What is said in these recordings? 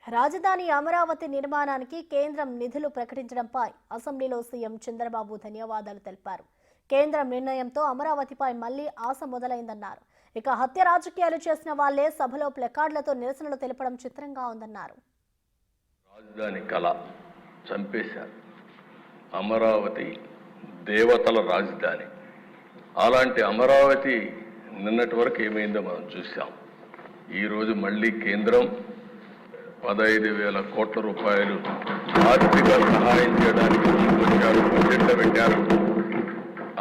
రాజధాని అమరావతి నిర్మాణానికి కేంద్రం నిధులు ప్రకటించడంపై అసెంబ్లీలో సీఎం చంద్రబాబు ధన్యవాదాలు తెలిపారు. కేంద్రం నిర్ణయంతో అమరావతిపై మళ్లీ ఆశ మొదలైందన్నారు. ఇక హత్య రాజకీయాలు చేసిన వాళ్లే సభలో ప్లకార్డులతో నిరసనలు తెలపడం చిత్రంగా ఉందన్నారు. రాజధాని కళ చంపేశారు. అమరావతి దేవతల రాజధాని. అలాంటి అమరావతి నిన్నటి వరకు ఏమైందో మనం చూసాం. ఈరోజు మళ్ళీ కేంద్రం 15,000 కోట్ల రూపాయలు ఆర్థిక సహాయం చేయడానికి ముందుకొచ్చారు, బడ్జెట్లో పెట్టారు.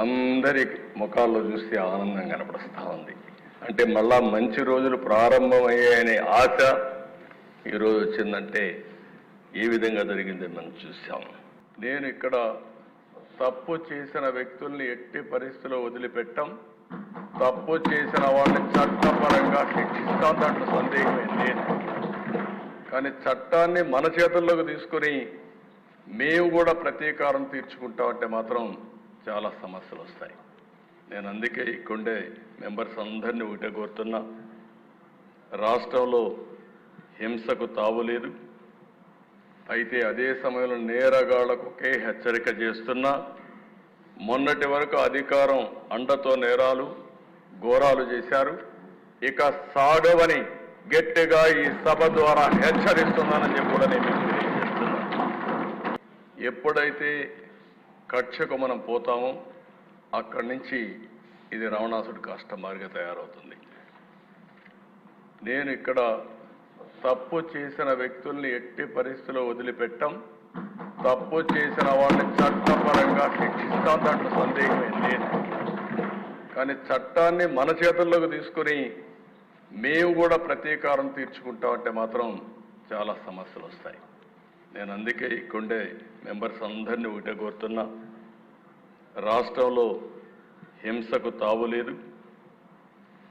అందరి ముఖాల్లో చూస్తే ఆనందం కనపడుస్తూ ఉంది. అంటే మళ్ళా మంచి రోజులు ప్రారంభమయ్యాయనే ఆశ ఈరోజు వచ్చిందంటే ఏ విధంగా జరిగిందని మనం చూసాం. నేను ఇక్కడ తప్పు చేసిన వ్యక్తుల్ని ఎట్టి పరిస్థితుల్లో వదిలిపెట్టాం. తప్పు చేసిన వాళ్ళని చట్టపరంగా శిక్షిస్తాం, దాంట్లో సందేహమే లేదు. కానీ చట్టాన్ని మన చేతుల్లోకి తీసుకుని మేము కూడా ప్రతీకారం తీర్చుకుంటామంటే మాత్రం చాలా సమస్యలు వస్తాయి. నేను అందుకే ఇక్కడే మెంబర్స్ అందరినీ ఒకటే కోరుతున్నా, రాష్ట్రంలో హింసకు తావులేదు. అయితే అదే సమయంలో నేరగాళ్లకు ఒకే హెచ్చరిక చేస్తున్నా, మొన్నటి వరకు అధికారం అండతో నేరాలు ఘోరాలు చేశారు. ఇక సాగవని గట్టిగా ఈ సభ ద్వారా హెచ్చరిస్తున్నానని చెప్పి కూడా నేను తెలియజేస్తున్నాను. ఎప్పుడైతే కక్షకు మనం పోతామో అక్కడి నుంచి ఇది రావణాసుడి కష్టమారిగా తయారవుతుంది. నేను ఇక్కడ తప్పు చేసిన వ్యక్తుల్ని ఎట్టి పరిస్థితుల్లో వదిలిపెట్టాం. తప్పు చేసిన వాళ్ళని చట్టపరంగా శిక్షిస్తాం, దాంట్లో సందేహమే లేదు. కానీ చట్టాన్ని మన చేతుల్లోకి తీసుకుని మేము కూడా ప్రతీకారం తీర్చుకుంటామంటే మాత్రం చాలా సమస్యలు వస్తాయి. నేను అందుకే ఇక్కడే మెంబర్స్ అందరినీ ఒకటే కోరుతున్నా, రాష్ట్రంలో హింసకు తావులేదు.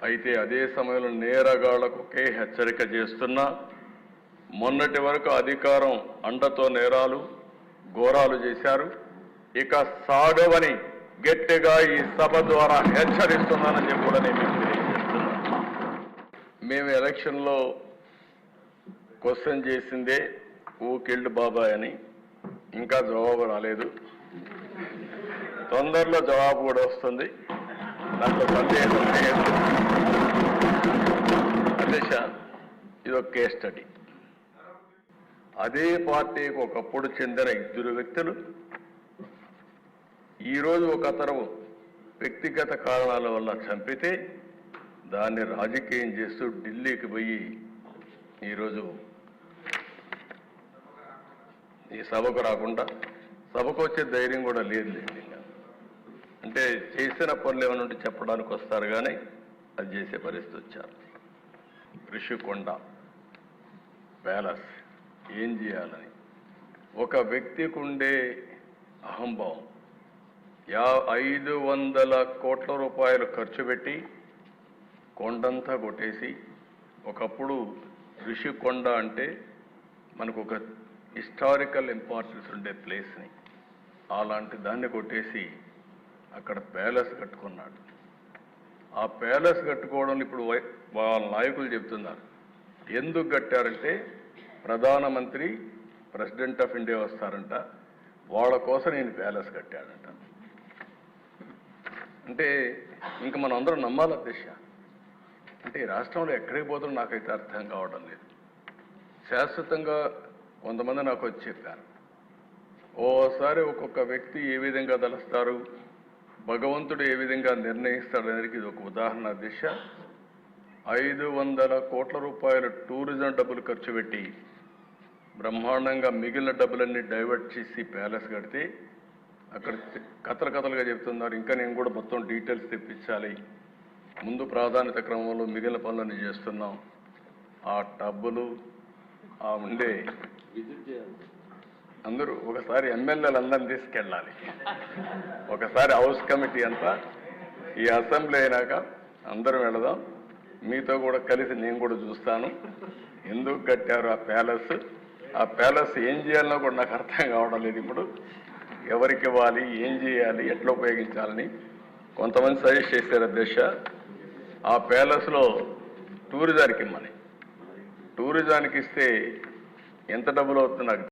అయితే అదే సమయంలో నేరగాళ్లకు ఒకే హెచ్చరిక చేస్తున్నా, మొన్నటి వరకు అధికారం అండతో నేరాలు ఘోరాలు చేశారు. ఇక సాగవని గట్టిగా ఈ సభ ద్వారా హెచ్చరిస్తున్నానని చెప్పి కూడా నేను తెలియజేస్తున్నాను. మేము ఎలక్షన్లో క్వశ్చన్ చేసిందే ఊ కిల్డ్ బాబాయ్ అని. ఇంకా జవాబు రాలేదు. తొందరలో జవాబు కూడా వస్తుంది, దాంట్లో సందేహం లేదు. అధ్యక్ష, ఇది ఒక కేస్ స్టడీ. అదే పార్టీకి ఒకప్పుడు చెందిన 2 వ్యక్తులు ఈరోజు ఒక అతను వ్యక్తిగత కారణాల వల్ల చంపితే దాన్ని రాజకీయం చేస్తూ ఢిల్లీకి పోయి ఈరోజు ఈ సభకు రాకుండా, సభకు వచ్చే ధైర్యం కూడా లేదు. అంటే చేసిన పనులు ఏమైనా ఉంటే చెప్పడానికి వస్తారు, కానీ అది చేసే పరిస్థితి వచ్చారు. రిషికొండ ప్యాలెస్ ఏం చేయాలని ఒక వ్యక్తికి ఉండే అహంభావం. 500 కోట్ల రూపాయలు ఖర్చు పెట్టి కొండంతా కొట్టేసి, ఒకప్పుడు రిషికొండ అంటే మనకు ఒక హిస్టారికల్ ఇంపార్టెన్స్ ఉండే ప్లేస్ని, అలాంటి దాన్ని కొట్టేసి అక్కడ ప్యాలెస్ కట్టుకున్నాడు. ఆ ప్యాలెస్ కట్టుకోవడం ఇప్పుడు వాళ్ళ నాయకులు చెప్తున్నారు. ఎందుకు కట్టారంటే ప్రధానమంత్రి ప్రెసిడెంట్ ఆఫ్ ఇండియా వస్తారంట, వాళ్ళ కోసం నేను ప్యాలెస్ కట్టాడంట. అంటే ఇంకా మనం అందరం నమ్మాలి అధ్యక్ష. అంటే ఈ రాష్ట్రంలో ఎక్కడికి పోతుందో నాకైతే అర్థం కావడం లేదు. శాశ్వతంగా కొంతమంది నాకు వచ్చి చెప్పారు, ఓసారి ఒక్కొక్క వ్యక్తి ఏ విధంగా తలుస్తారు, భగవంతుడు ఏ విధంగా నిర్ణయిస్తాడనేది ఇది ఒక ఉదాహరణ అధ్యక్ష. 500 కోట్ల రూపాయలు టూరిజం డబ్బులు ఖర్చు పెట్టి బ్రహ్మాండంగా మిగిలిన డబ్బులన్నీ డైవర్ట్ చేసి ప్యాలెస్ కడితే అక్కడ కథలుగా చెప్తున్నారు. ఇంకా నేను కూడా మొత్తం డీటెయిల్స్ తెప్పించాలి, ముందు ప్రాధాన్యత క్రమంలో మిగిలిన పనులన్నీ చేస్తున్నాం. ఆ డబ్బులు ఆ ఉండే అందరూ ఒకసారి ఎమ్మెల్యేలు అందరిని తీసుకెళ్ళాలి. ఒకసారి హౌస్ కమిటీ అంతా ఈ అసెంబ్లీ అయినాక అందరం వెళదాం. మీతో కూడా కలిసి నేను కూడా చూస్తాను ఎందుకు కట్టారు ఆ ప్యాలెస్ ఏం చేయాలనో కూడా నాకు అర్థం కావడం లేదు. ఇప్పుడు ఎవరికి ఇవ్వాలి, ఏం చేయాలి, ఎట్లా ఉపయోగించాలని కొంతమంది సజెస్ట్ చేశారు అధ్యక్ష. ఆ ప్యాలెస్లో టూరిజానికి ఇమ్మని. టూరిజానికి ఇస్తే ఎంత డబ్బులు అవుతుంది నాకు